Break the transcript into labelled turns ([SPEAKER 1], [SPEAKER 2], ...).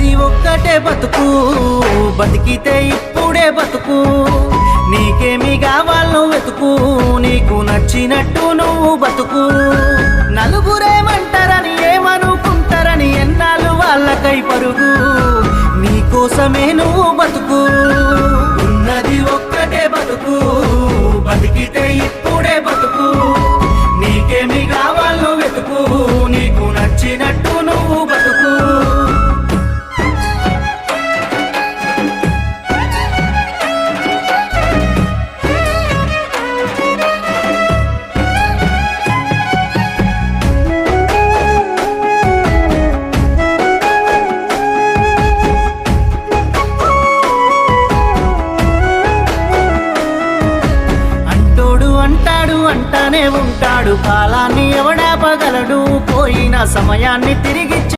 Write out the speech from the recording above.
[SPEAKER 1] ఉన్నది ఒక్కటే బతుకు, బతికితే ఇప్పుడే బతుకు. నీకేమి కావాలో వెతుకు, నీకు నచ్చినట్టు నువ్వు బతుకు. నలుగురేమంటారని ఏమనుకుంటారని ఎన్నాళ్ళు వాళ్ళకై పరుగు, నీకోసమే నువ్వు బతుకు. ఉన్నది ఒక్కటే బతుకు, బతికితే ఇప్పుడే బతుకు. నీకేమి కావాలో వెతుకు, నీకు నచ్చినట్టు నువ్వు బతుకు. అంటాడు అంటానే ఉంటాడు, కాలాన్ని ఎవడాపగలడు, పోయిన సమయాన్ని తిరిగి